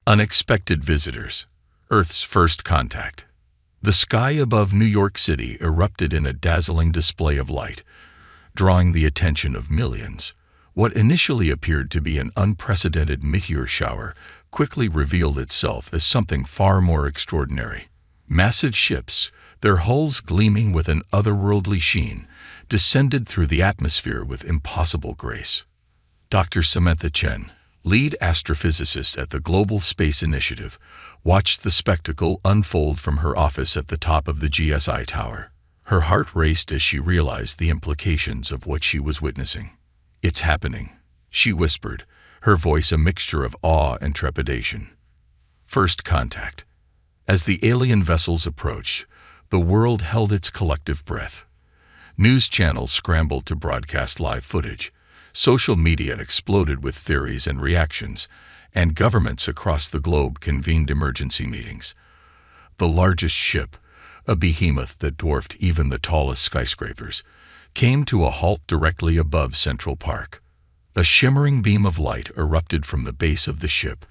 Unexpected visitors. Earth's first contact. The sky above New York City erupted in a dazzling display of light, drawing the attention of millions. What initially appeared to be an unprecedented meteor shower quickly revealed itself as something far more extraordinary. Massive ships, their hulls gleaming with an otherworldly sheen, descended through the atmosphere with impossible grace. Dr. Samantha Chen, lead astrophysicist at the Global Space Initiative, watched the spectacle unfold from her office at the top of the GSI tower. Her heart raced as she realized the implications of what she was witnessing. "It's happening," she whispered, her voice a mixture of awe and trepidation. First contact. As the alien vessels approached, the world held its collective breath. News channels scrambled to broadcast live footage. Social media exploded with theories and reactions, and governments across the globe convened emergency meetings. The largest ship, a behemoth that dwarfed even the tallest skyscrapers, came to a halt directly above Central Park. A shimmering beam of light erupted from the base of the ship,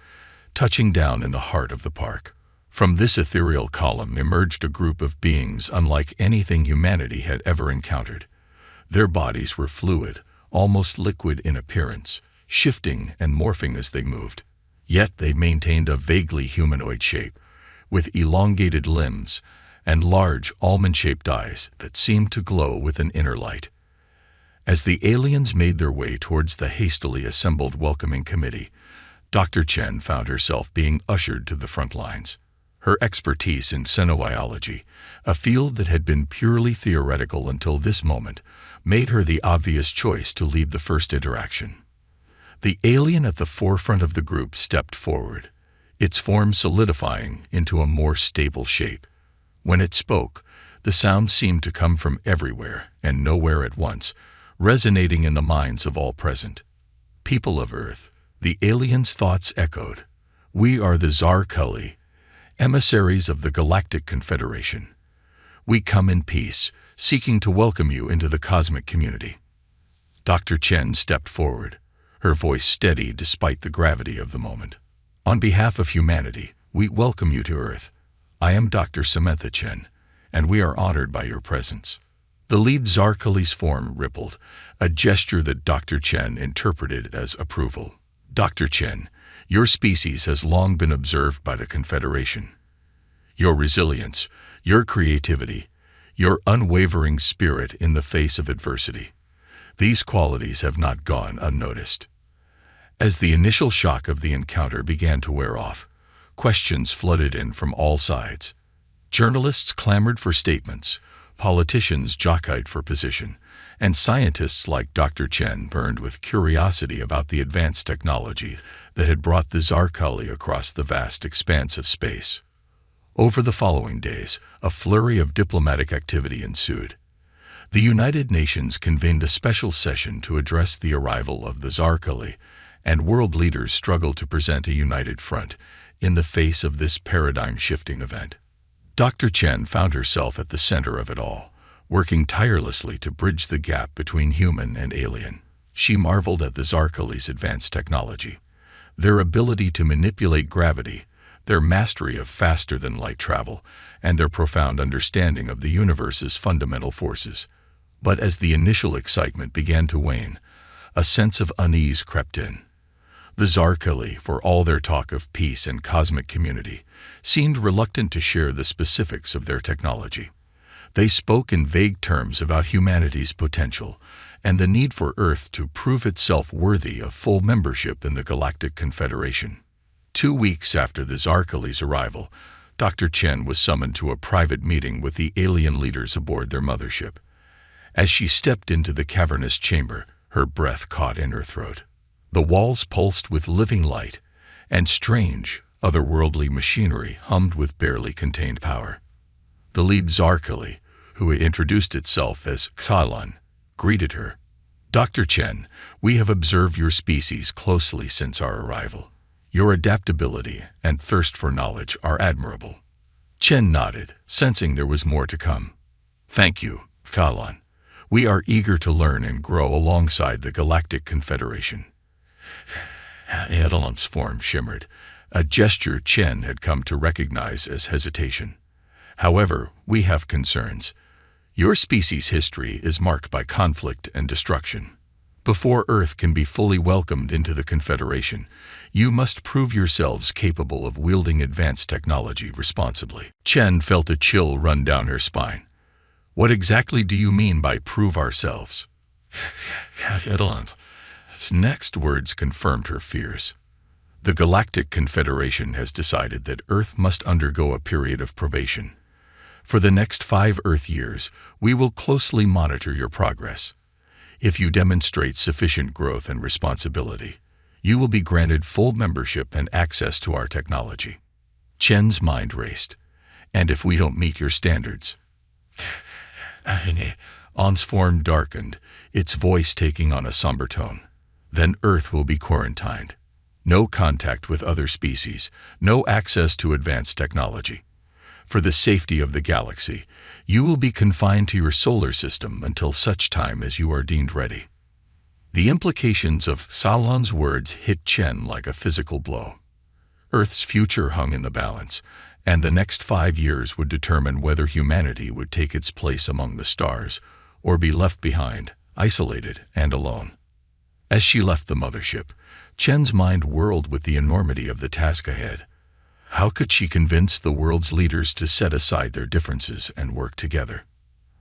touching down in the heart of the park. From this ethereal column emerged a group of beings unlike anything humanity had ever encountered. Their bodies were fluid, almost liquid in appearance, shifting and morphing as they moved. Yet they maintained a vaguely humanoid shape, with elongated limbs and large almond-shaped eyes that seemed to glow with an inner light. As the aliens made their way towards the hastily assembled welcoming committee, Dr. Chen found herself being ushered to the front lines. Her expertise in xenobiology, a field that had been purely theoretical until this moment, made her the obvious choice to lead the first interaction. The alien at the forefront of the group stepped forward, its form solidifying into a more stable shape. When it spoke, the sound seemed to come from everywhere and nowhere at once, resonating in the minds of all present. "People of Earth," the alien's thoughts echoed. "We are the Zarkuli, emissaries of the Galactic Confederation. We come in peace, seeking to welcome you into the cosmic community." Dr. Chen stepped forward, her voice steady despite the gravity of the moment. "On behalf of humanity, we welcome you to Earth. I am Dr. Samantha Chen, and we are honored by your presence." The lead Zarkuli's form rippled, a gesture that Dr. Chen interpreted as approval. "Dr. Chen, your species has long been observed by the Confederation. Your resilience, your creativity, your unwavering spirit in the face of adversity. These qualities have not gone unnoticed." As the initial shock of the encounter began to wear off, questions flooded in from all sides. Journalists clamored for statements, politicians jockeyed for position, and scientists like Dr. Chen burned with curiosity about the advanced technology that had brought the Zarkuli across the vast expanse of space. Over the following days, a flurry of diplomatic activity ensued. The United Nations convened a special session to address the arrival of the Zarkuli, and world leaders struggled to present a united front in the face of this paradigm-shifting event. Dr. Chen found herself at the center of it all, working tirelessly to bridge the gap between human and alien. She marveled at the Zarkuli's advanced technology, their ability to manipulate gravity, their mastery of faster-than-light travel, and their profound understanding of the universe's fundamental forces. But as the initial excitement began to wane, a sense of unease crept in. The Zarkuli, for all their talk of peace and cosmic community, seemed reluctant to share the specifics of their technology. They spoke in vague terms about humanity's potential and the need for Earth to prove itself worthy of full membership in the Galactic Confederation. 2 weeks after the Zarkuli's arrival, Dr. Chen was summoned to a private meeting with the alien leaders aboard their mothership. As she stepped into the cavernous chamber, her breath caught in her throat. The walls pulsed with living light, and strange, otherworldly machinery hummed with barely contained power. The lead Zarkuli, who had introduced itself as Xalan, greeted her. "Dr. Chen, we have observed your species closely since our arrival. Your adaptability and thirst for knowledge are admirable." Chen nodded, sensing there was more to come. "Thank you, Xalan. We are eager to learn and grow alongside the Galactic Confederation." Edelon's form shimmered, a gesture Chen had come to recognize as hesitation. "However, we have concerns. Your species' history is marked by conflict and destruction. Before Earth can be fully welcomed into the Confederation, you must prove yourselves capable of wielding advanced technology responsibly." Chen felt a chill run down her spine. "What exactly do you mean by prove ourselves?" Next words confirmed her fears. "The Galactic Confederation has decided that Earth must undergo a period of probation. For the next 5 Earth years, we will closely monitor your progress. If you demonstrate sufficient growth and responsibility, you will be granted full membership and access to our technology." Chen's mind raced. "And if we don't meet your standards?" On's form darkened, its voice taking on a somber tone. "Then Earth will be quarantined. No contact with other species, no access to advanced technology. For the safety of the galaxy, you will be confined to your solar system until such time as you are deemed ready." The implications of Salon's words hit Chen like a physical blow. Earth's future hung in the balance, and the next 5 years would determine whether humanity would take its place among the stars or be left behind, isolated and alone. As she left the mothership, Chen's mind whirled with the enormity of the task ahead. How could she convince the world's leaders to set aside their differences and work together?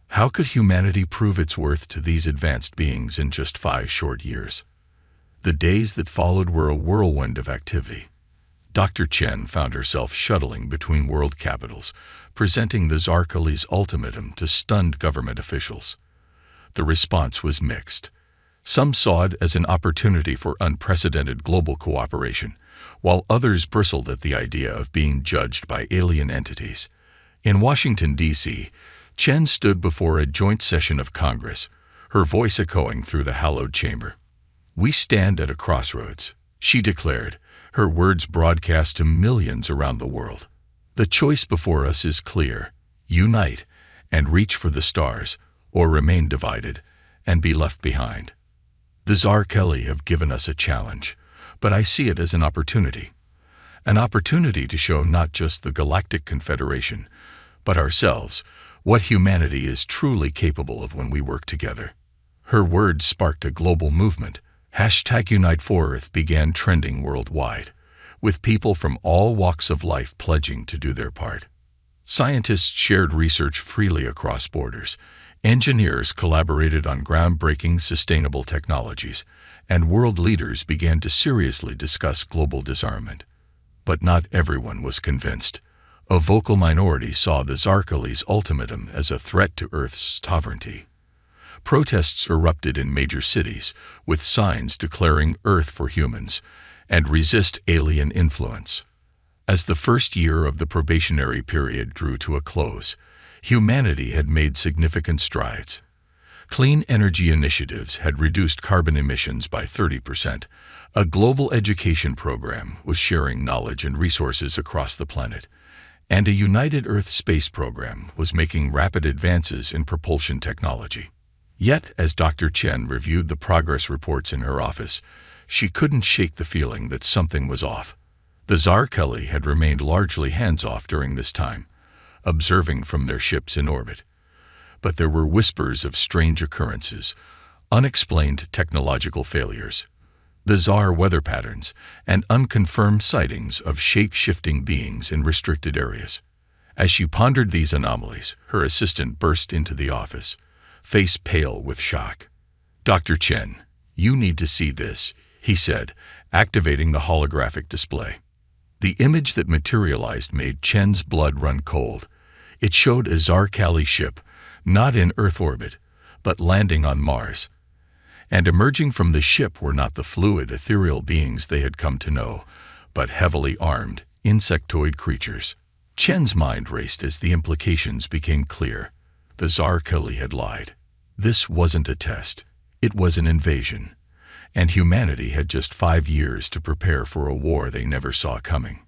How could humanity prove its worth to these advanced beings in just 5 short years? The days that followed were a whirlwind of activity. Dr. Chen found herself shuttling between world capitals, presenting the Zarkali's ultimatum to stunned government officials. The response was mixed. Some saw it as an opportunity for unprecedented global cooperation, while others bristled at the idea of being judged by alien entities. In Washington, D.C., Chen stood before a joint session of Congress, her voice echoing through the hallowed chamber. "We stand at a crossroads," she declared, her words broadcast to millions around the world. "The choice before us is clear: unite and reach for the stars, or remain divided and be left behind. The Zarkali have given us a challenge, but I see it as an opportunity to show not just the Galactic Confederation, but ourselves, what humanity is truly capable of when we work together." Her words sparked a global movement. #Unite4Earth began trending worldwide, with people from all walks of life pledging to do their part. Scientists shared research freely across borders. Engineers collaborated on groundbreaking sustainable technologies, and world leaders began to seriously discuss global disarmament. But not everyone was convinced. A vocal minority saw the Zarkali's ultimatum as a threat to Earth's sovereignty. Protests erupted in major cities, with signs declaring Earth for humans and resist alien influence. As the first year of the probationary period drew to a close, humanity had made significant strides. Clean energy initiatives had reduced carbon emissions by 30%. A global education program was sharing knowledge and resources across the planet, and a United Earth space program was making rapid advances in propulsion technology. Yet, as Dr. Chen reviewed the progress reports in her office, she couldn't shake the feeling that something was off. The Zarkali had remained largely hands-off during this time, observing from their ships in orbit. But there were whispers of strange occurrences, unexplained technological failures, bizarre weather patterns, and unconfirmed sightings of shape-shifting beings in restricted areas. As she pondered these anomalies, her assistant burst into the office, face pale with shock. "Dr. Chen, you need to see this," he said, activating the holographic display. The image that materialized made Chen's blood run cold. It showed a Zarkali ship, not in Earth orbit, but landing on Mars. And emerging from the ship were not the fluid, ethereal beings they had come to know, but heavily armed, insectoid creatures. Chen's mind raced as the implications became clear. The Zarkali had lied. This wasn't a test. It was an invasion. And humanity had just 5 years to prepare for a war they never saw coming.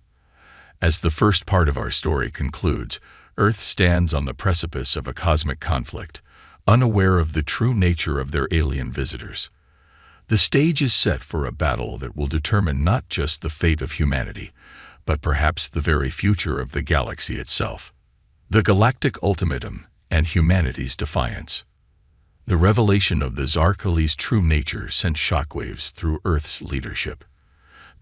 As the first part of our story concludes, Earth stands on the precipice of a cosmic conflict, unaware of the true nature of their alien visitors. The stage is set for a battle that will determine not just the fate of humanity, but perhaps the very future of the galaxy itself. The Galactic Ultimatum and humanity's defiance. The revelation of the Zarkali's true nature sent shockwaves through Earth's leadership.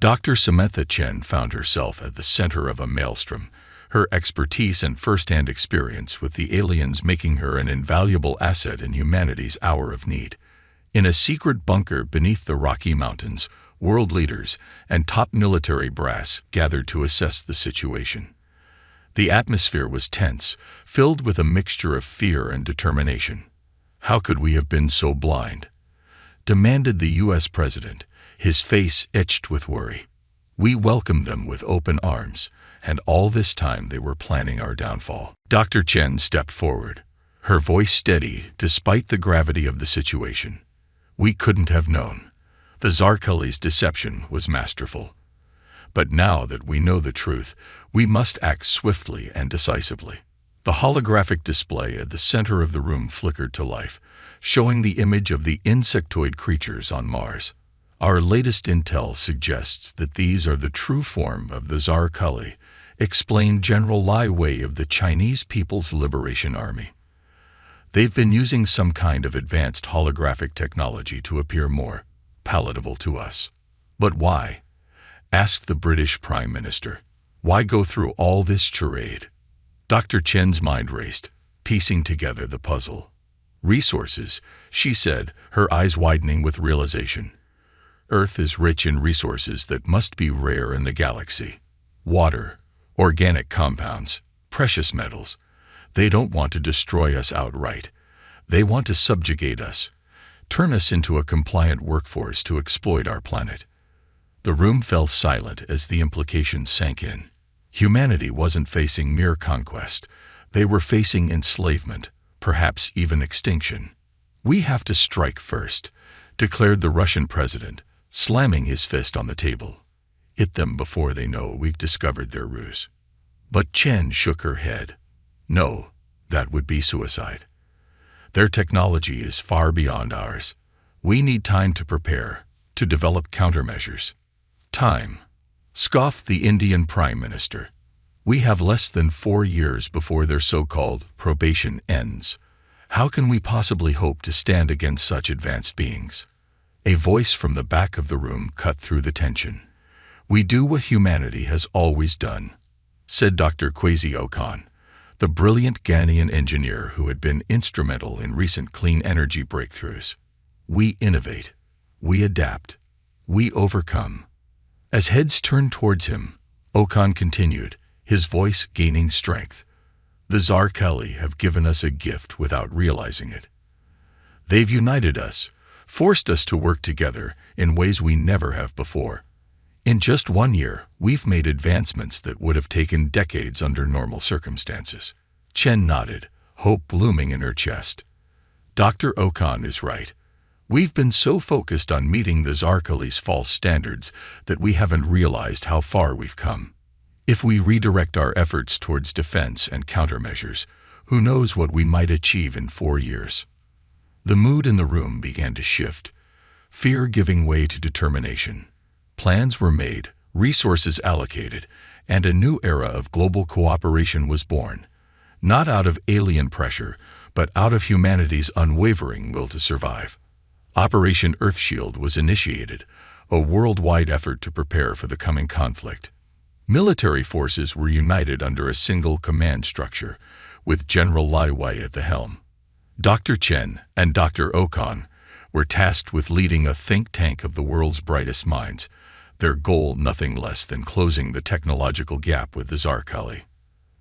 Dr. Samantha Chen found herself at the center of a maelstrom, her expertise and first-hand experience with the aliens making her an invaluable asset in humanity's hour of need. In a secret bunker beneath the Rocky Mountains, world leaders and top military brass gathered to assess the situation. The atmosphere was tense, filled with a mixture of fear and determination. "How could we have been so blind?" demanded the U.S. president, his face etched with worry. "We welcomed them with open arms, and all this time they were planning our downfall." Dr. Chen stepped forward, her voice steady despite the gravity of the situation. "We couldn't have known. The Zarkali's deception was masterful. But now that we know the truth, we must act swiftly and decisively." The holographic display at the center of the room flickered to life, showing the image of the insectoid creatures on Mars. "Our latest intel suggests that these are the true form of the Zarkali," explained General Lai Wei of the Chinese People's Liberation Army. "They've been using some kind of advanced holographic technology to appear more palatable to us." "But why?" asked the British Prime Minister. "Why go through all this charade?" Dr. Chen's mind raced, piecing together the puzzle. "Resources," she said, her eyes widening with realization. "Earth is rich in resources that must be rare in the galaxy. Water, organic compounds, precious metals. They don't want to destroy us outright. They want to subjugate us, turn us into a compliant workforce to exploit our planet." The room fell silent as the implications sank in. Humanity wasn't facing mere conquest. They were facing enslavement, perhaps even extinction. "We have to strike first," declared the Russian president, slamming his fist on the table. "Hit them before they know we've discovered their ruse." But Chen shook her head. "No, that would be suicide. Their technology is far beyond ours. We need time to prepare, to develop countermeasures." "Time," scoffed the Indian Prime Minister. "We have less than 4 years before their so-called probation ends. How can we possibly hope to stand against such advanced beings?" A voice from the back of the room cut through the tension. "We do what humanity has always done," said Dr. Kwesi Okan, the brilliant Ghanaian engineer who had been instrumental in recent clean energy breakthroughs. "We innovate. We adapt. We overcome." As heads turned towards him, Okan continued, his voice gaining strength. "The Zarkali have given us a gift without realizing it. They've united us, forced us to work together in ways we never have before. In just 1 year, we've made advancements that would have taken decades under normal circumstances." Chen nodded, hope blooming in her chest. "Dr. Okan is right. We've been so focused on meeting the Zarkali's false standards that we haven't realized how far we've come. If we redirect our efforts towards defense and countermeasures, who knows what we might achieve in 4 years." The mood in the room began to shift, fear giving way to determination. Plans were made, resources allocated, and a new era of global cooperation was born, not out of alien pressure, but out of humanity's unwavering will to survive. Operation Earthshield was initiated, a worldwide effort to prepare for the coming conflict. Military forces were united under a single command structure, with General Lai Wei at the helm. Dr. Chen and Dr. Okan were tasked with leading a think tank of the world's brightest minds, their goal nothing less than closing the technological gap with the Zarkali.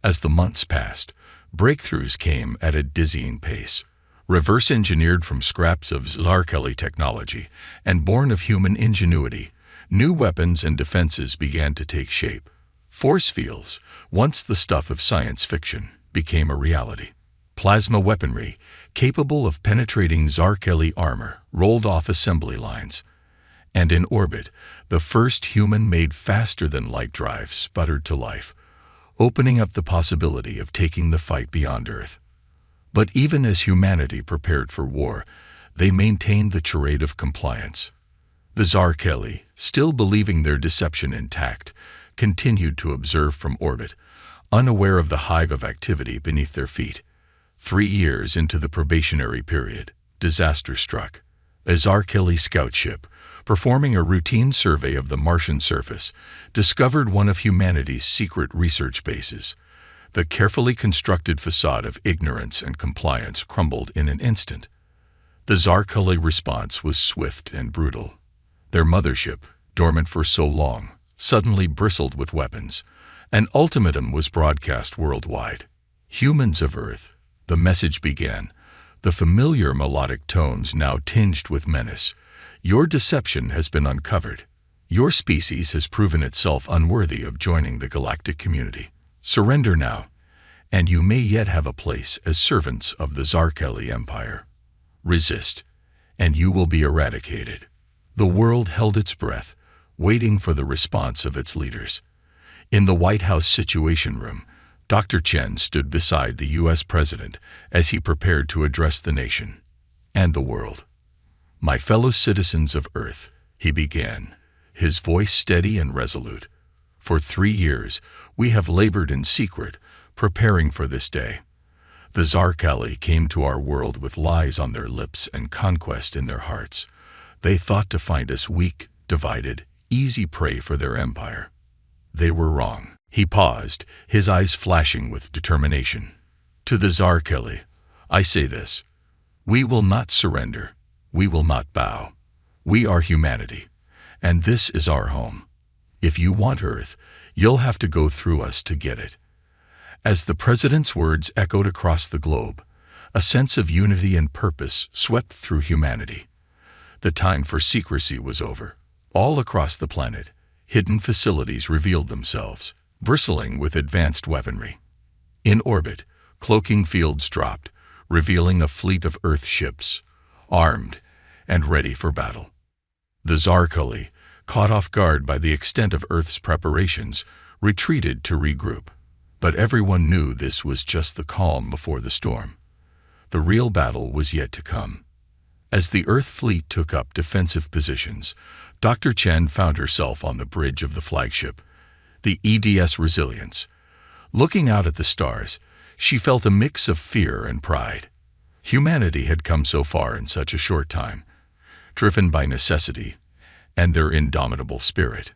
As the months passed, breakthroughs came at a dizzying pace. Reverse-engineered from scraps of Zarkali technology and born of human ingenuity, new weapons and defenses began to take shape. Force fields, once the stuff of science fiction, became a reality. Plasma weaponry, capable of penetrating Zarkali armor, rolled off assembly lines. And in orbit, the first human-made faster-than-light drive sputtered to life, opening up the possibility of taking the fight beyond Earth. But even as humanity prepared for war, they maintained the charade of compliance. The Zarkali, still believing their deception intact, continued to observe from orbit, unaware of the hive of activity beneath their feet. 3 years into the probationary period, disaster struck. A Zarkeli scout ship, performing a routine survey of the Martian surface, discovered one of humanity's secret research bases. The carefully constructed facade of ignorance and compliance crumbled in an instant. The Zarkeli response was swift and brutal. Their mothership, dormant for so long, suddenly bristled with weapons. An ultimatum was broadcast worldwide. Humans of Earth, the message began, the familiar melodic tones now tinged with menace. Your deception has been uncovered. Your species has proven itself unworthy of joining the galactic community. Surrender now, and you may yet have a place as servants of the Zarkeli Empire. Resist, and you will be eradicated. The world held its breath, waiting for the response of its leaders. In the White House Situation Room, Dr. Chen stood beside the U.S. President as he prepared to address the nation and the world. My fellow citizens of Earth, he began, his voice steady and resolute. For 3 years, we have labored in secret, preparing for this day. The Zarkeli came to our world with lies on their lips and conquest in their hearts. They thought to find us weak, divided, easy prey for their empire. They were wrong. He paused, his eyes flashing with determination. To the Zarkeli, I say this: we will not surrender. We will not bow. We are humanity, and this is our home. If you want Earth, you'll have to go through us to get it. As the President's words echoed across the globe, a sense of unity and purpose swept through humanity. The time for secrecy was over. All across the planet, hidden facilities revealed themselves, bristling with advanced weaponry. In orbit, cloaking fields dropped, revealing a fleet of Earth ships, armed and ready for battle. The Zarkeli, caught off guard by the extent of Earth's preparations, retreated to regroup. But everyone knew this was just the calm before the storm. The real battle was yet to come. As the Earth fleet took up defensive positions, Dr. Chen found herself on the bridge of the flagship, the EDS Resilience. Looking out at the stars, she felt a mix of fear and pride. Humanity had come so far in such a short time, driven by necessity and their indomitable spirit.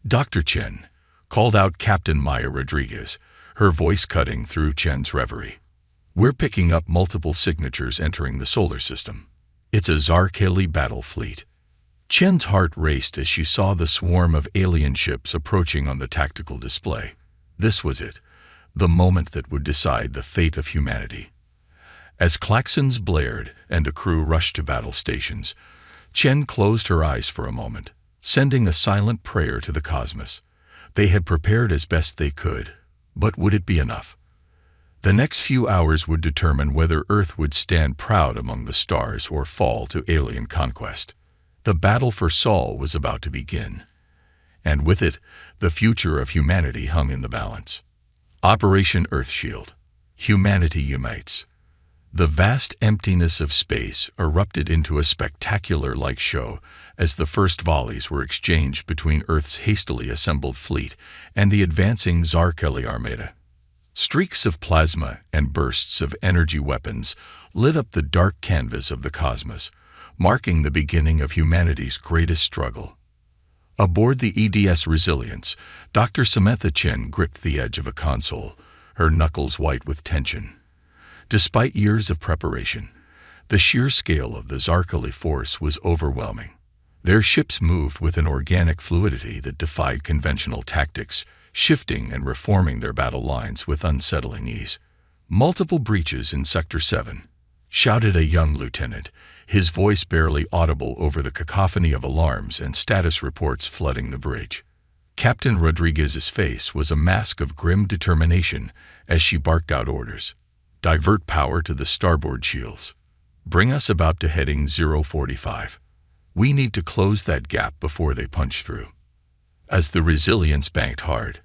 Dr. Chen called out Captain Maya Rodriguez, her voice cutting through Chen's reverie. We're picking up multiple signatures entering the solar system. It's a Zarkeli battle fleet. Chen's heart raced as she saw the swarm of alien ships approaching on the tactical display. This was it, the moment that would decide the fate of humanity. As klaxons blared and the crew rushed to battle stations, Chen closed her eyes for a moment, sending a silent prayer to the cosmos. They had prepared as best they could, but would it be enough? The next few hours would determine whether Earth would stand proud among the stars or fall to alien conquest. The battle for Sol was about to begin, and with it, the future of humanity hung in the balance. Operation Earthshield. Humanity unites. The vast emptiness of space erupted into a spectacular light show as the first volleys were exchanged between Earth's hastily assembled fleet and the advancing Zarkeli Armada. Streaks of plasma and bursts of energy weapons lit up the dark canvas of the cosmos, marking the beginning of humanity's greatest struggle. Aboard the EDS Resilience, Dr. Samantha Chen gripped the edge of a console, her knuckles white with tension. Despite years of preparation, the sheer scale of the Zarkeli force was overwhelming. Their ships moved with an organic fluidity that defied conventional tactics, shifting and reforming their battle lines with unsettling ease. Multiple breaches in Sector 7, shouted a young lieutenant, his voice barely audible over the cacophony of alarms and status reports flooding the bridge. Captain Rodriguez's face was a mask of grim determination as she barked out orders. Divert power to the starboard shields. Bring us about to heading 045. We need to close that gap before they punch through. As the Resilience banked hard,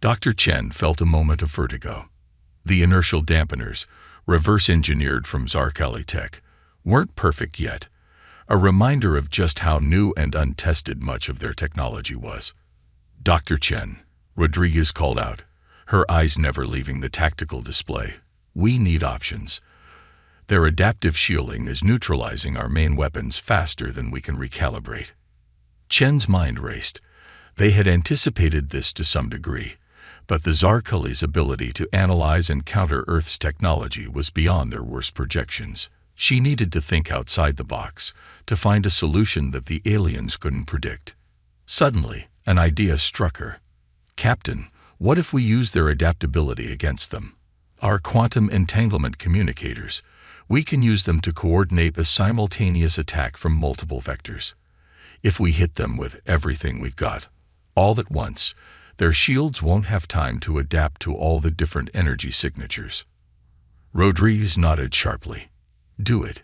Dr. Chen felt a moment of vertigo. The inertial dampeners, reverse-engineered from Zarkeli tech, weren't perfect yet, a reminder of just how new and untested much of their technology was. Dr. Chen, Rodriguez called out, her eyes never leaving the tactical display. We need options. Their adaptive shielding is neutralizing our main weapons faster than we can recalibrate. Chen's mind raced. They had anticipated this to some degree, but the Zarkali's ability to analyze and counter Earth's technology was beyond their worst projections. She needed to think outside the box, to find a solution that the aliens couldn't predict. Suddenly, an idea struck her. Captain, what if we use their adaptability against them? Our quantum entanglement communicators, we can use them to coordinate a simultaneous attack from multiple vectors. If we hit them with everything we've got, all at once, their shields won't have time to adapt to all the different energy signatures. Rodriguez nodded sharply. Do it.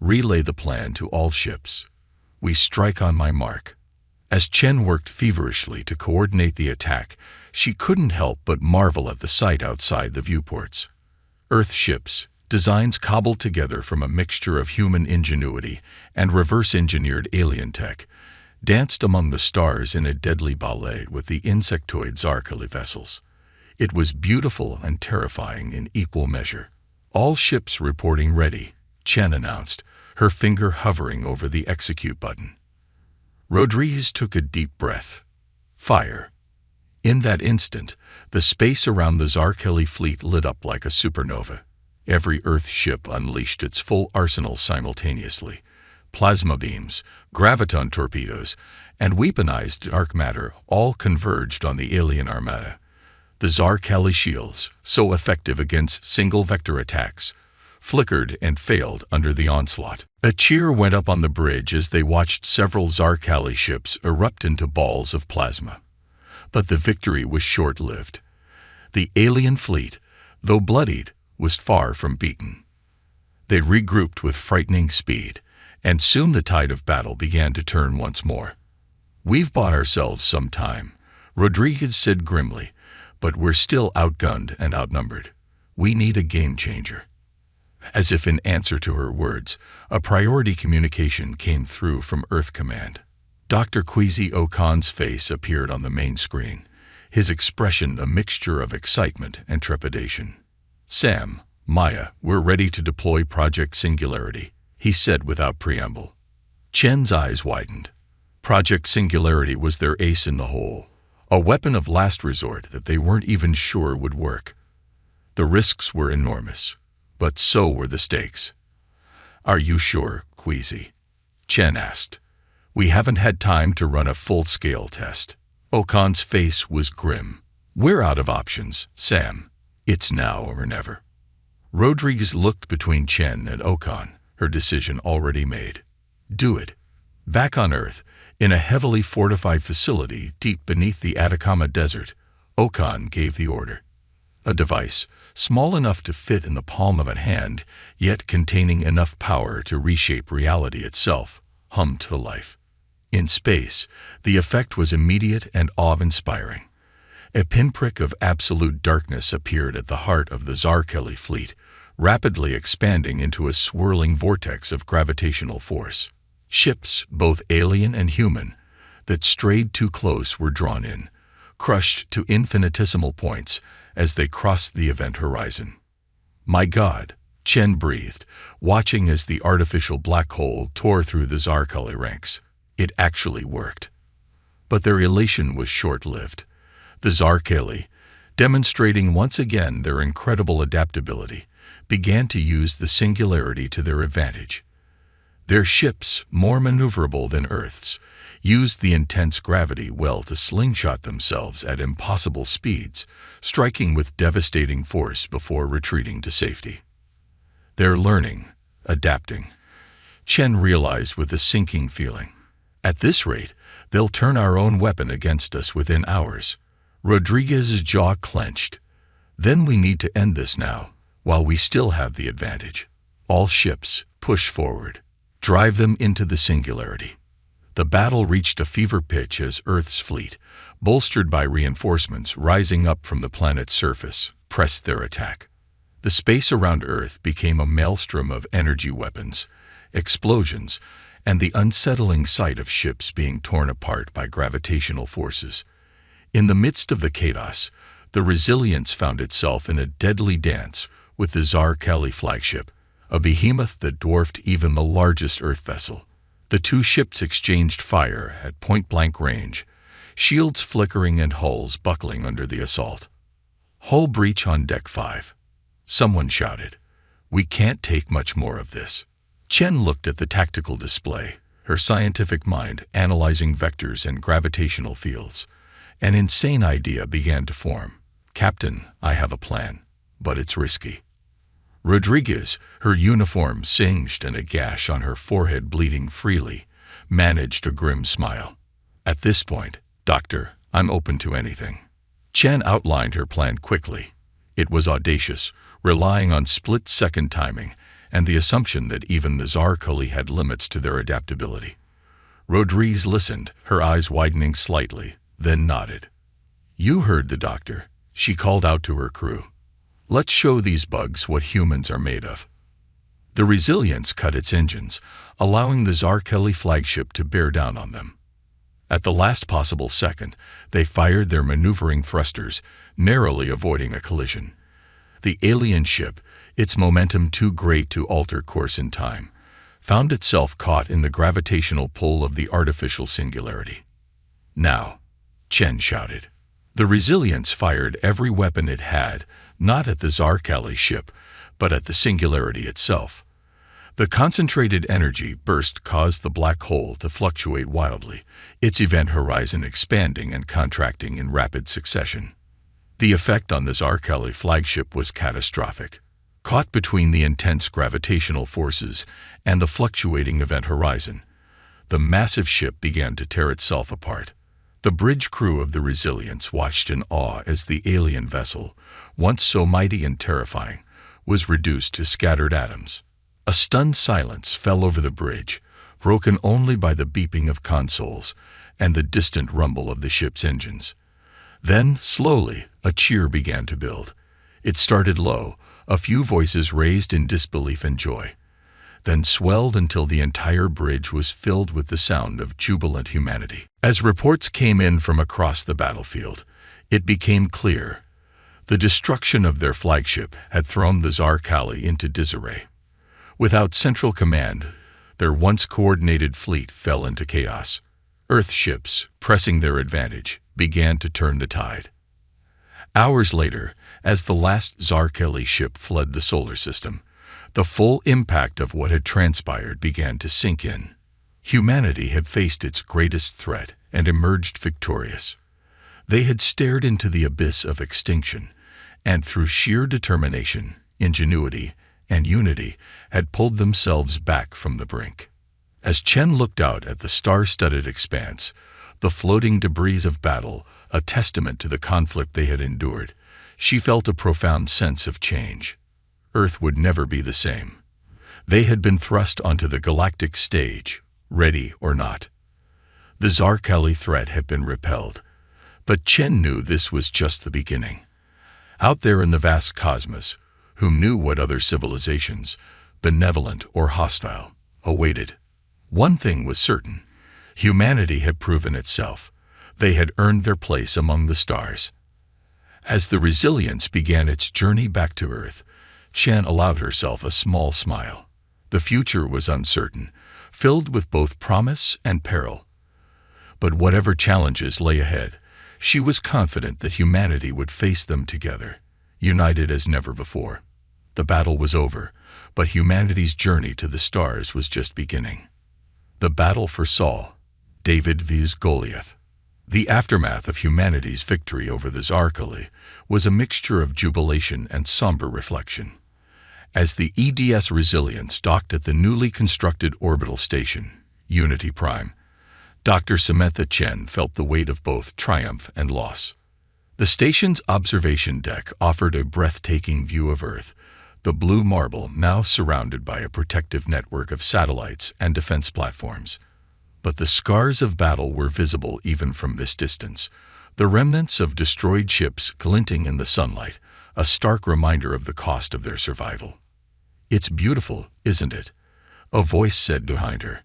Relay the plan to all ships. We strike on my mark. As Chen worked feverishly to coordinate the attack, she couldn't help but marvel at the sight outside the viewports. Earth ships, designs cobbled together from a mixture of human ingenuity and reverse-engineered alien tech, danced among the stars in a deadly ballet with the insectoid Zarkali vessels. It was beautiful and terrifying in equal measure. All ships reporting ready, Chen announced, her finger hovering over the execute button. Rodriguez took a deep breath. Fire. In that instant, the space around the Zarkali fleet lit up like a supernova. Every Earth ship unleashed its full arsenal simultaneously. Plasma beams, graviton torpedoes, and weaponized dark matter all converged on the alien armada. The Zarkali shields, so effective against single-vector attacks, flickered and failed under the onslaught. A cheer went up on the bridge as they watched several Zarkali ships erupt into balls of plasma. But the victory was short-lived. The alien fleet, though bloodied, was far from beaten. They regrouped with frightening speed, and soon the tide of battle began to turn once more. We've bought ourselves some time, Rodriguez said grimly, but we're still outgunned and outnumbered. We need a game-changer. As if in answer to her words, a priority communication came through from Earth Command. Dr. Kwesi Okan's face appeared on the main screen, his expression a mixture of excitement and trepidation. Sam, Maya, we're ready to deploy Project Singularity, he said without preamble. Chen's eyes widened. Project Singularity was their ace in the hole, a weapon of last resort that they weren't even sure would work. The risks were enormous, but so were the stakes. Are you sure, Kwesi? Chen asked. We haven't had time to run a full-scale test. Okan's face was grim. We're out of options, Sam. It's now or never. Rodriguez looked between Chen and Okan, her decision already made. Do it. Back on Earth, in a heavily fortified facility deep beneath the Atacama Desert, Okan gave the order. A device, small enough to fit in the palm of a hand, yet containing enough power to reshape reality itself, hummed to life. In space, the effect was immediate and awe-inspiring. A pinprick of absolute darkness appeared at the heart of the Zarkali fleet, rapidly expanding into a swirling vortex of gravitational force. Ships, both alien and human, that strayed too close were drawn in, crushed to infinitesimal points as they crossed the event horizon. My God, Chen breathed, watching as the artificial black hole tore through the Zarkali ranks. It actually worked. But their elation was short-lived. The Zarkali, demonstrating once again their incredible adaptability, began to use the singularity to their advantage. Their ships, more maneuverable than Earth's, used the intense gravity well to slingshot themselves at impossible speeds, striking with devastating force before retreating to safety. They're learning, adapting, Chen realized with a sinking feeling. At this rate, they'll turn our own weapon against us within hours. Rodriguez's jaw clenched. Then we need to end this now, while we still have the advantage. All ships, push forward. Drive them into the singularity. The battle reached a fever pitch as Earth's fleet, bolstered by reinforcements rising up from the planet's surface, pressed their attack. The space around Earth became a maelstrom of energy weapons, explosions, and the unsettling sight of ships being torn apart by gravitational forces. In the midst of the chaos, the Resilience found itself in a deadly dance with the Tsar Kelly flagship, a behemoth that dwarfed even the largest Earth vessel. The two ships exchanged fire at point-blank range, shields flickering and hulls buckling under the assault. "Hull breach on Deck 5. Someone shouted. "We can't take much more of this." Chen looked at the tactical display, her scientific mind analyzing vectors and gravitational fields. An insane idea began to form. "Captain, I have a plan, but it's risky." Rodriguez, her uniform singed and a gash on her forehead bleeding freely, managed a grim smile. "At this point, Doctor, I'm open to anything." Chen outlined her plan quickly. It was audacious, relying on split-second timing and the assumption that even the Tsar Kali had limits to their adaptability. Rodriguez listened, her eyes widening slightly, then nodded. "You heard the doctor," she called out to her crew. "Let's show these bugs what humans are made of." The Resilience cut its engines, allowing the Tsar Kelly flagship to bear down on them. At the last possible second, they fired their maneuvering thrusters, narrowly avoiding a collision. The alien ship, its momentum too great to alter course in time, found itself caught in the gravitational pull of the artificial singularity. "Now," Chen shouted. The Resilience fired every weapon it had, not at the Tsar Kali ship, but at the singularity itself. The concentrated energy burst caused the black hole to fluctuate wildly, its event horizon expanding and contracting in rapid succession. The effect on the Tsar Kali flagship was catastrophic. Caught between the intense gravitational forces and the fluctuating event horizon, the massive ship began to tear itself apart. The bridge crew of the Resilience watched in awe as the alien vessel, once so mighty and terrifying, was reduced to scattered atoms. A stunned silence fell over the bridge, broken only by the beeping of consoles and the distant rumble of the ship's engines. Then, slowly, a cheer began to build. It started low, a few voices raised in disbelief and joy, then swelled until the entire bridge was filled with the sound of jubilant humanity. As reports came in from across the battlefield, it became clear. The destruction of their flagship had thrown the Tsar Kali into disarray. Without central command, their once coordinated fleet fell into chaos. Earth ships, pressing their advantage, began to turn the tide. Hours later, as the last Tsar Kali ship fled the solar system, the full impact of what had transpired began to sink in. Humanity had faced its greatest threat and emerged victorious. They had stared into the abyss of extinction, and through sheer determination, ingenuity, and unity, had pulled themselves back from the brink. As Chen looked out at the star-studded expanse, the floating debris of battle, a testament to the conflict they had endured, she felt a profound sense of change. Earth would never be the same. They had been thrust onto the galactic stage, ready or not. The Tsar Kali threat had been repelled, but Chen knew this was just the beginning. Out there in the vast cosmos, who knew what other civilizations, benevolent or hostile, awaited? One thing was certain: humanity had proven itself. They had earned their place among the stars. As the Resilience began its journey back to Earth, Chen allowed herself a small smile. The future was uncertain, filled with both promise and peril. But whatever challenges lay ahead, she was confident that humanity would face them together, united as never before. The battle was over, but humanity's journey to the stars was just beginning. The battle for Saul, David vs. Goliath. The aftermath of humanity's victory over the Tsar Kali was a mixture of jubilation and somber reflection. As the EDS Resilience docked at the newly constructed orbital station, Unity Prime, Dr. Samantha Chen felt the weight of both triumph and loss. The station's observation deck offered a breathtaking view of Earth, the blue marble now surrounded by a protective network of satellites and defense platforms. But the scars of battle were visible even from this distance, the remnants of destroyed ships glinting in the sunlight, a stark reminder of the cost of their survival. "It's beautiful, isn't it?" a voice said behind her.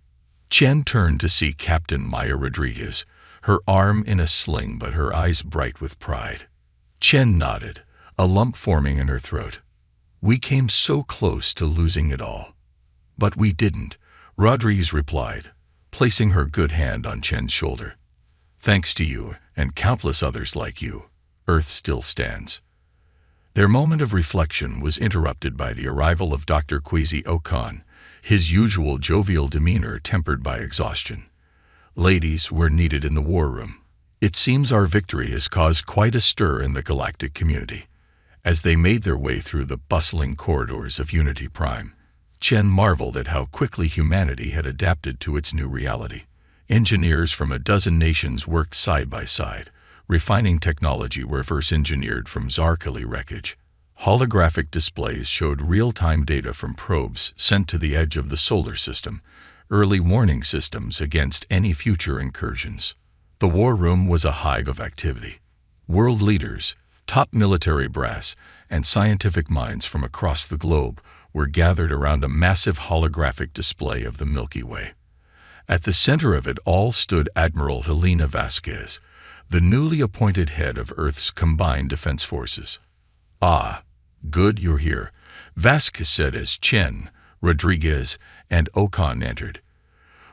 Chen turned to see Captain Maya Rodriguez, her arm in a sling but her eyes bright with pride. Chen nodded, a lump forming in her throat. We came so close to losing it all. But we didn't, Rodriguez replied, placing her good hand on Chen's shoulder. Thanks to you, and countless others like you, Earth still stands. Their moment of reflection was interrupted by the arrival of Dr. Kwesi Okan, his usual jovial demeanor tempered by exhaustion. Ladies were needed in the war room. It seems our victory has caused quite a stir in the galactic community. As they made their way through the bustling corridors of Unity Prime, Chen marveled at how quickly humanity had adapted to its new reality. Engineers from a dozen nations worked side by side, refining technology reverse-engineered from Zarkali wreckage. Holographic displays showed real-time data from probes sent to the edge of the solar system, early warning systems against any future incursions. The war room was a hive of activity. World leaders, top military brass, and scientific minds from across the globe were gathered around a massive holographic display of the Milky Way. At the center of it all stood Admiral Helena Vasquez, the newly appointed head of Earth's combined defense forces. Ah, good you're here, Vasquez said as Chen, Rodriguez, and Okan entered.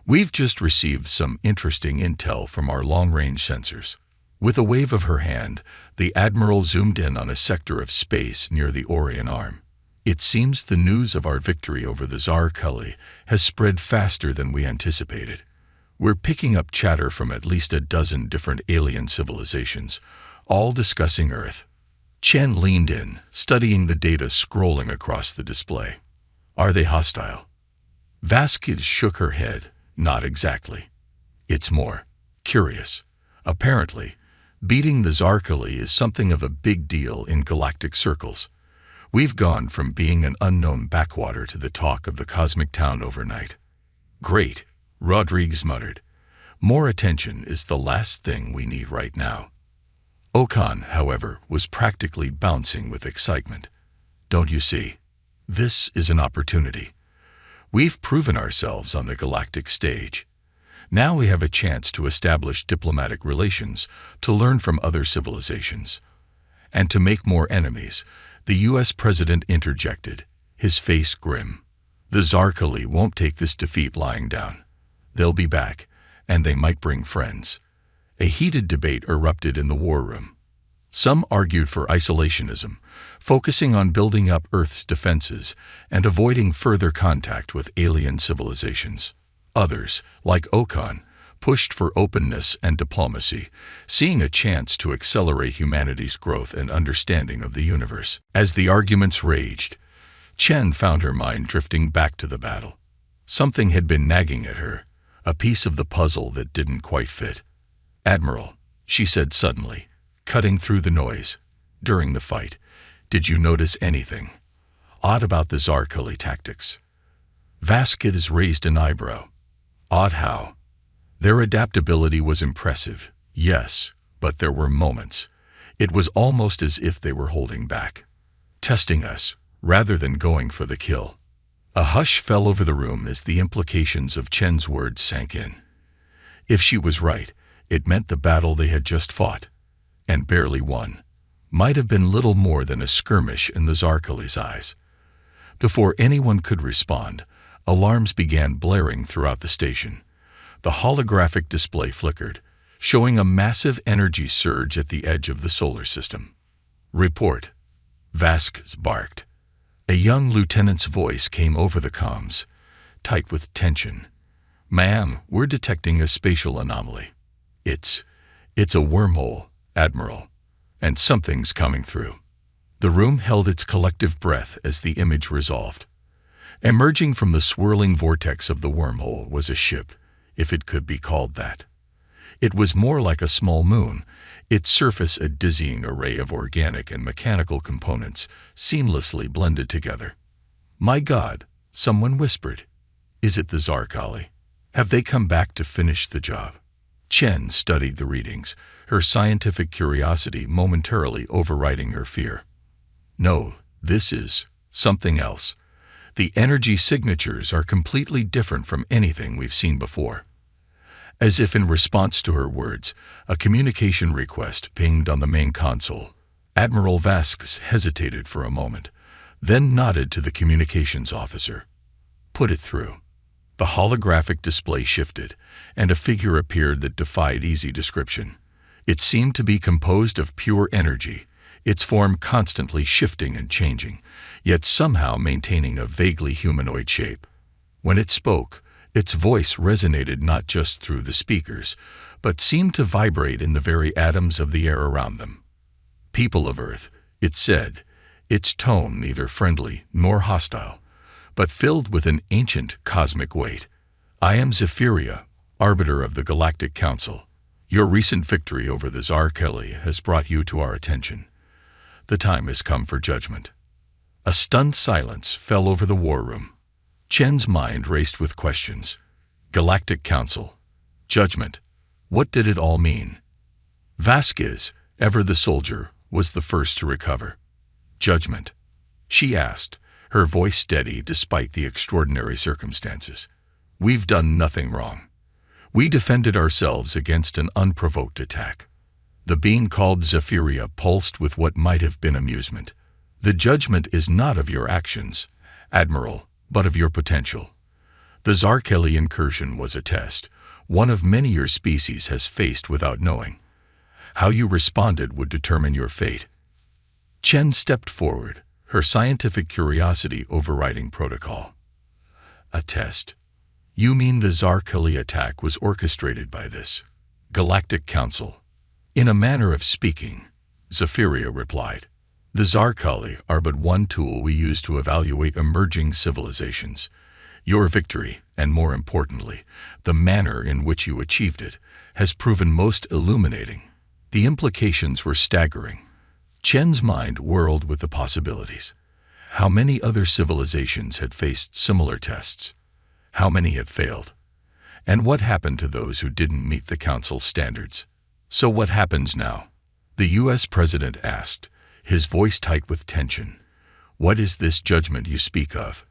We've just received some interesting intel from our long-range sensors. With a wave of her hand, the Admiral zoomed in on a sector of space near the Orion Arm. It seems the news of our victory over the Zarkali has spread faster than we anticipated. We're picking up chatter from at least a dozen different alien civilizations, all discussing Earth. Chen leaned in, studying the data scrolling across the display. Are they hostile? Vasquez shook her head. Not exactly. It's more curious. Apparently, beating the Zarkali is something of a big deal in galactic circles. We've gone from being an unknown backwater to the talk of the cosmic town overnight. Great, Rodriguez muttered. More attention is the last thing we need right now. Okan, however, was practically bouncing with excitement. Don't you see? This is an opportunity. We've proven ourselves on the galactic stage. Now we have a chance to establish diplomatic relations, to learn from other civilizations. And to make more enemies, the U.S. president interjected, his face grim. The Zarkali won't take this defeat lying down. They'll be back, and they might bring friends. A heated debate erupted in the war room. Some argued for isolationism, focusing on building up Earth's defenses and avoiding further contact with alien civilizations. Others, like Okan, pushed for openness and diplomacy, seeing a chance to accelerate humanity's growth and understanding of the universe. As the arguments raged, Chen found her mind drifting back to the battle. Something had been nagging at her, a piece of the puzzle that didn't quite fit. Admiral, she said suddenly, cutting through the noise. During the fight, did you notice anything odd about the Zarkali tactics? Vasquez raised an eyebrow. Odd how? Their adaptability was impressive, yes, but there were moments. It was almost as if they were holding back, testing us, rather than going for the kill. A hush fell over the room as the implications of Chen's words sank in. If she was right, it meant the battle they had just fought, and barely won, might have been little more than a skirmish in the Zarkali's eyes. Before anyone could respond, alarms began blaring throughout the station. The holographic display flickered, showing a massive energy surge at the edge of the solar system. Report, Vasquez barked. A young lieutenant's voice came over the comms, tight with tension. Ma'am, we're detecting a spatial anomaly. It's a wormhole, Admiral, and something's coming through. The room held its collective breath as the image resolved. Emerging from the swirling vortex of the wormhole was a ship, if it could be called that. It was more like a small moon, its surface a dizzying array of organic and mechanical components seamlessly blended together. My God, someone whispered. Is it the Zarkali? Have they come back to finish the job? Chen studied the readings, her scientific curiosity momentarily overriding her fear. No, this is something else. The energy signatures are completely different from anything we've seen before. As if in response to her words, a communication request pinged on the main console. Admiral Vasquez hesitated for a moment, then nodded to the communications officer. "Put it through." The holographic display shifted, and a figure appeared that defied easy description. It seemed to be composed of pure energy, its form constantly shifting and changing, yet somehow maintaining a vaguely humanoid shape. When it spoke, its voice resonated not just through the speakers, but seemed to vibrate in the very atoms of the air around them. "People of Earth," it said, its tone neither friendly nor hostile, but filled with an ancient cosmic weight. "I am Zephyria, arbiter of the Galactic Council. Your recent victory over the Zarkeli has brought you to our attention. The time has come for judgment." A stunned silence fell over the war room. Chen's mind raced with questions. Galactic Council. Judgment. What did it all mean? Vasquez, ever the soldier, was the first to recover. "Judgment?" she asked, her voice steady despite the extraordinary circumstances. "We've done nothing wrong. We defended ourselves against an unprovoked attack." The being called Zephyria pulsed with what might have been amusement. "The judgment is not of your actions, Admiral, but of your potential. The Zarkeli incursion was a test, one of many your species has faced without knowing. How you responded would determine your fate." Chen stepped forward, her scientific curiosity overriding protocol. "A test? You mean the Zarkeli attack was orchestrated by this Galactic Council?" "In a manner of speaking," Zephyria replied. "The Zarkeli are but one tool we use to evaluate emerging civilizations. Your victory, and more importantly, the manner in which you achieved it, has proven most illuminating." The implications were staggering. Chen's mind whirled with the possibilities. How many other civilizations had faced similar tests? How many had failed? And what happened to those who didn't meet the Council's standards? "So what happens now?" the U.S. President asked, his voice tight with tension. "What is this judgment you speak of?"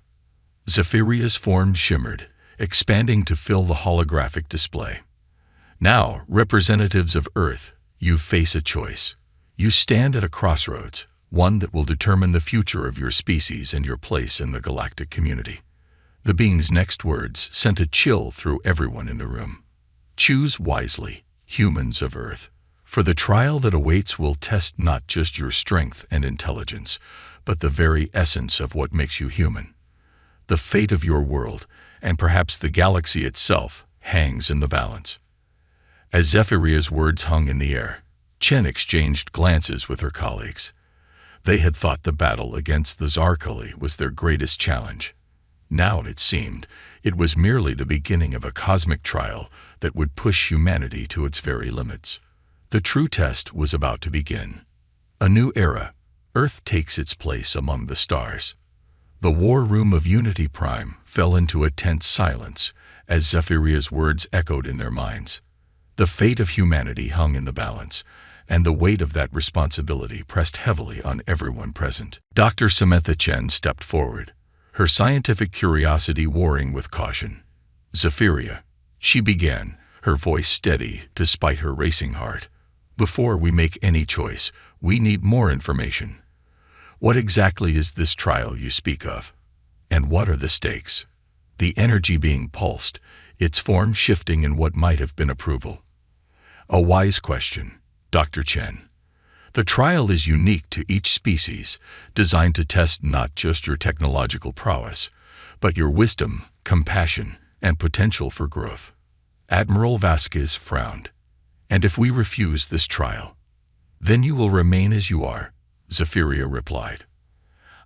Zephyria's form shimmered, expanding to fill the holographic display. "Now, representatives of Earth, you face a choice. You stand at a crossroads, one that will determine the future of your species and your place in the galactic community." The being's next words sent a chill through everyone in the room. "Choose wisely, humans of Earth, for the trial that awaits will test not just your strength and intelligence, but the very essence of what makes you human. The fate of your world, and perhaps the galaxy itself, hangs in the balance." As Zephyria's words hung in the air, Chen exchanged glances with her colleagues. They had thought the battle against the Zarkeli was their greatest challenge. Now, it seemed, it was merely the beginning of a cosmic trial that would push humanity to its very limits. The true test was about to begin. A new era. Earth takes its place among the stars. The war room of Unity Prime fell into a tense silence as Zephyria's words echoed in their minds. The fate of humanity hung in the balance, and the weight of that responsibility pressed heavily on everyone present. Dr. Samantha Chen stepped forward, her scientific curiosity warring with caution. "Zephyria," she began, her voice steady despite her racing heart. "Before we make any choice, we need more information. What exactly is this trial you speak of? And what are the stakes?" The energy being pulsed, its form shifting in what might have been approval. "A wise question, Dr. Chen. The trial is unique to each species, designed to test not just your technological prowess, but your wisdom, compassion, and potential for growth." Admiral Vasquez frowned. "And if we refuse this trial, then you will remain as you are," Zephyria replied.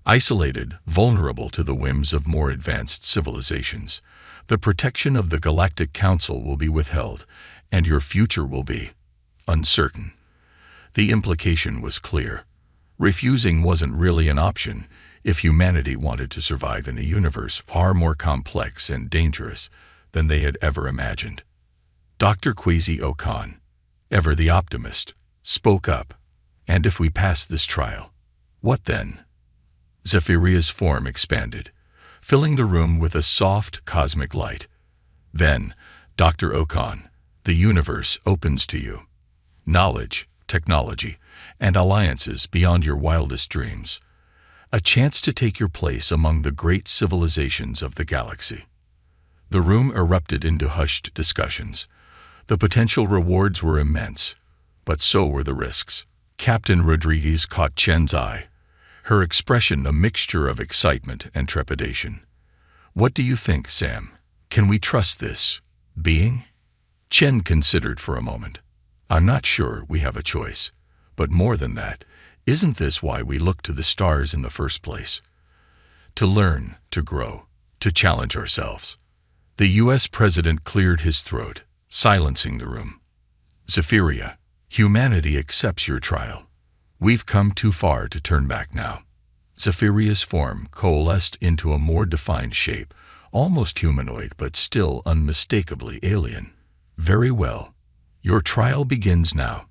"Isolated, vulnerable to the whims of more advanced civilizations. The protection of the Galactic Council will be withheld, and your future will be uncertain." The implication was clear. Refusing wasn't really an option if humanity wanted to survive in a universe far more complex and dangerous than they had ever imagined. Dr. Kwesi Okan, ever the optimist, spoke up. "And if we pass this trial, what then?" Zephyria's form expanded, filling the room with a soft cosmic light. "Then, Dr. Okan, The universe opens to you. Knowledge, technology, and alliances beyond your wildest dreams. A chance to take your place among the great civilizations of the galaxy. The room erupted into hushed discussions. The potential rewards were immense, but so were the risks. Captain Rodriguez caught Chen's eye, her expression a mixture of excitement and trepidation. "What do you think, Sam? Can we trust this being?" Chen considered for a moment. "I'm not sure we have a choice. But more than that, isn't this why we look to the stars in the first place? To learn, to grow, to challenge ourselves." The U.S. president cleared his throat, silencing the room. "Zephyria, humanity accepts your trial. We've come too far to turn back now." Zephyria's form coalesced into a more defined shape, almost humanoid but still unmistakably alien. "Very well. Your trial begins now."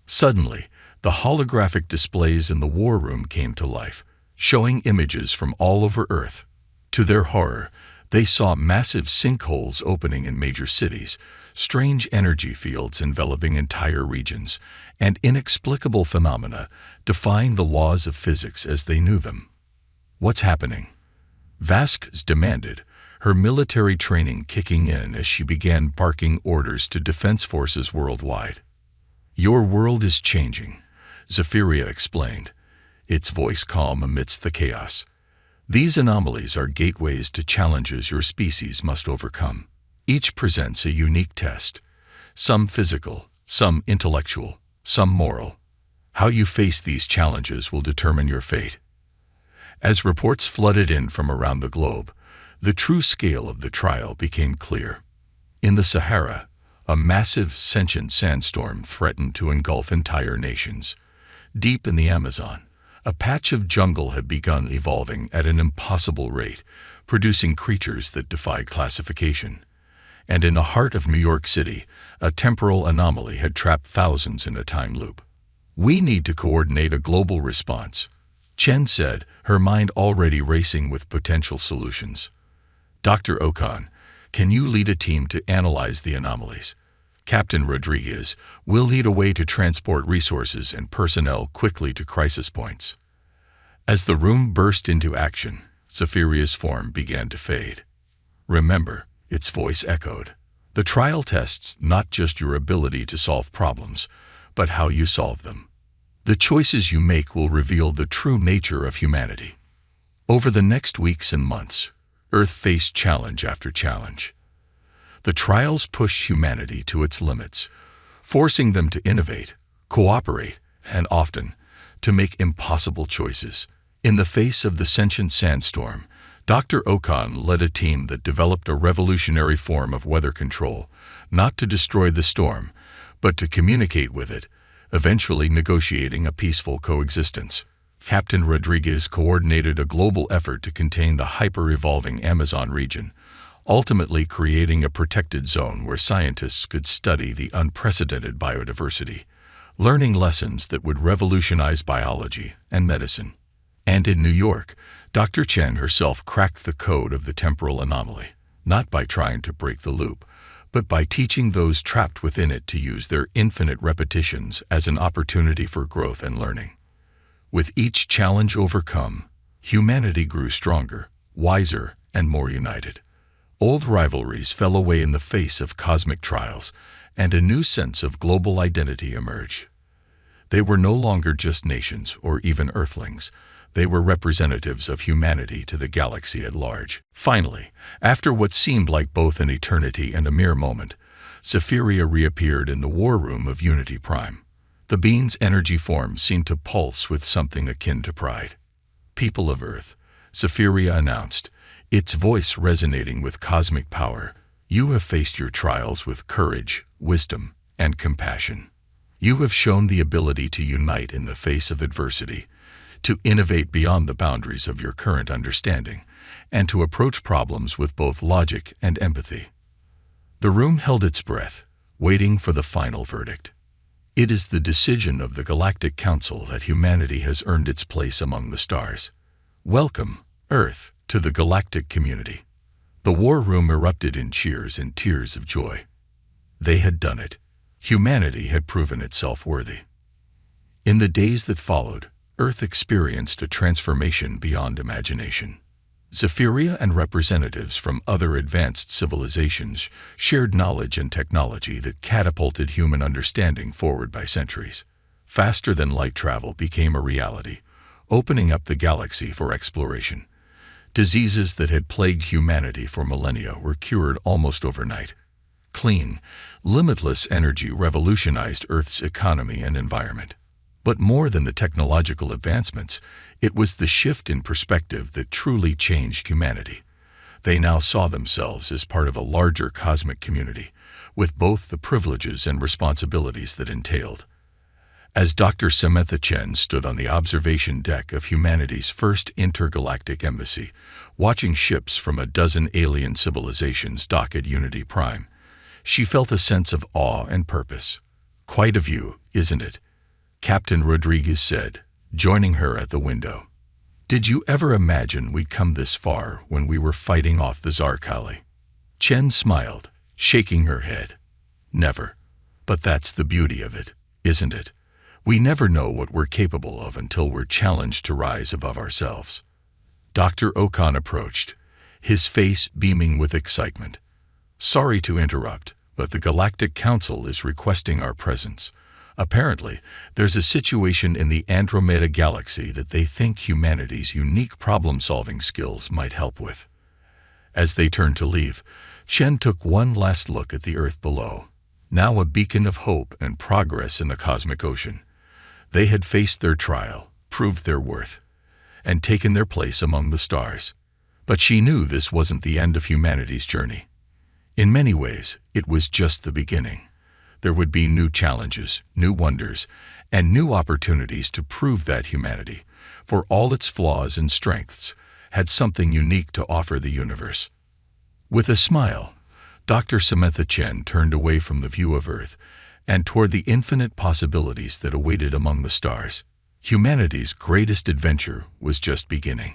Suddenly, the holographic displays in the war room came to life, showing images from all over Earth. To their horror, they saw massive sinkholes opening in major cities, strange energy fields enveloping entire regions, and inexplicable phenomena defying the laws of physics as they knew them. "What's happening?" Vasquez demanded, her military training kicking in as she began barking orders to defense forces worldwide. "Your world is changing," Zephyria explained, its voice calm amidst the chaos. "These anomalies are gateways to challenges your species must overcome. Each presents a unique test, some physical, some intellectual, some moral. How you face these challenges will determine your fate." As reports flooded in from around the globe, the true scale of the trial became clear. In the Sahara, a massive, sentient sandstorm threatened to engulf entire nations. Deep in the Amazon, a patch of jungle had begun evolving at an impossible rate, producing creatures that defied classification. And in the heart of New York City, a temporal anomaly had trapped thousands in a time loop. "We need to coordinate a global response," Chen said, her mind already racing with potential solutions. "Dr. Okan, can you lead a team to analyze the anomalies? Captain Rodriguez will lead a way to transport resources and personnel quickly to crisis points." As the room burst into action, Zephyria's form began to fade. "Remember," its voice echoed, "the trial tests not just your ability to solve problems, but how you solve them. The choices you make will reveal the true nature of humanity." Over the next weeks and months, Earth faced challenge after challenge. The trials pushed humanity to its limits, forcing them to innovate, cooperate, and often, to make impossible choices. In the face of the sentient sandstorm, Dr. Okan led a team that developed a revolutionary form of weather control, not to destroy the storm, but to communicate with it, eventually negotiating a peaceful coexistence. Captain Rodriguez coordinated a global effort to contain the hyper-evolving Amazon region, ultimately creating a protected zone where scientists could study the unprecedented biodiversity, learning lessons that would revolutionize biology and medicine. And in New York, Dr. Chen herself cracked the code of the temporal anomaly, not by trying to break the loop, but by teaching those trapped within it to use their infinite repetitions as an opportunity for growth and learning. With each challenge overcome, humanity grew stronger, wiser, and more united. Old rivalries fell away in the face of cosmic trials, and a new sense of global identity emerged. They were no longer just nations or even Earthlings. They were representatives of humanity to the galaxy at large. Finally, after what seemed like both an eternity and a mere moment, Zephyria reappeared in the war room of Unity Prime. The being's energy form seemed to pulse with something akin to pride. "People of Earth," Zephyria announced, its voice resonating with cosmic power, "you have faced your trials with courage, wisdom, and compassion. You have shown the ability to unite in the face of adversity, to innovate beyond the boundaries of your current understanding, and to approach problems with both logic and empathy." The room held its breath, waiting for the final verdict. It is the decision of the Galactic Council that humanity has earned its place among the stars. Welcome, Earth, to the galactic community. The war room erupted in cheers and tears of joy. They had done it. Humanity had proven itself worthy. In the days that followed, Earth experienced a transformation beyond imagination. Zephyria and representatives from other advanced civilizations shared knowledge and technology that catapulted human understanding forward by centuries. Faster than light travel became a reality, opening up the galaxy for exploration. Diseases that had plagued humanity for millennia were cured almost overnight. Clean, limitless energy revolutionized Earth's economy and environment. But more than the technological advancements, it was the shift in perspective that truly changed humanity. They now saw themselves as part of a larger cosmic community, with both the privileges and responsibilities that entailed. As Dr. Samantha Chen stood on the observation deck of humanity's first intergalactic embassy, watching ships from a dozen alien civilizations dock at Unity Prime, she felt a sense of awe and purpose. "Quite a view, isn't it?" Captain Rodriguez said, joining her at the window. "Did you ever imagine we'd come this far when we were fighting off the Zarkali?" Chen smiled, shaking her head. "Never. But that's the beauty of it, isn't it? We never know what we're capable of until we're challenged to rise above ourselves." Dr. Okan approached, his face beaming with excitement. "Sorry to interrupt, but the Galactic Council is requesting our presence. Apparently, there's a situation in the Andromeda Galaxy that they think humanity's unique problem-solving skills might help with." As they turned to leave, Chen took one last look at the Earth below, now a beacon of hope and progress in the cosmic ocean. They had faced their trial, proved their worth, and taken their place among the stars. But she knew this wasn't the end of humanity's journey. In many ways, it was just the beginning. There would be new challenges, new wonders, and new opportunities to prove that humanity, for all its flaws and strengths, had something unique to offer the universe. With a smile, Dr. Samantha Chen turned away from the view of Earth and toward the infinite possibilities that awaited among the stars. Humanity's greatest adventure was just beginning.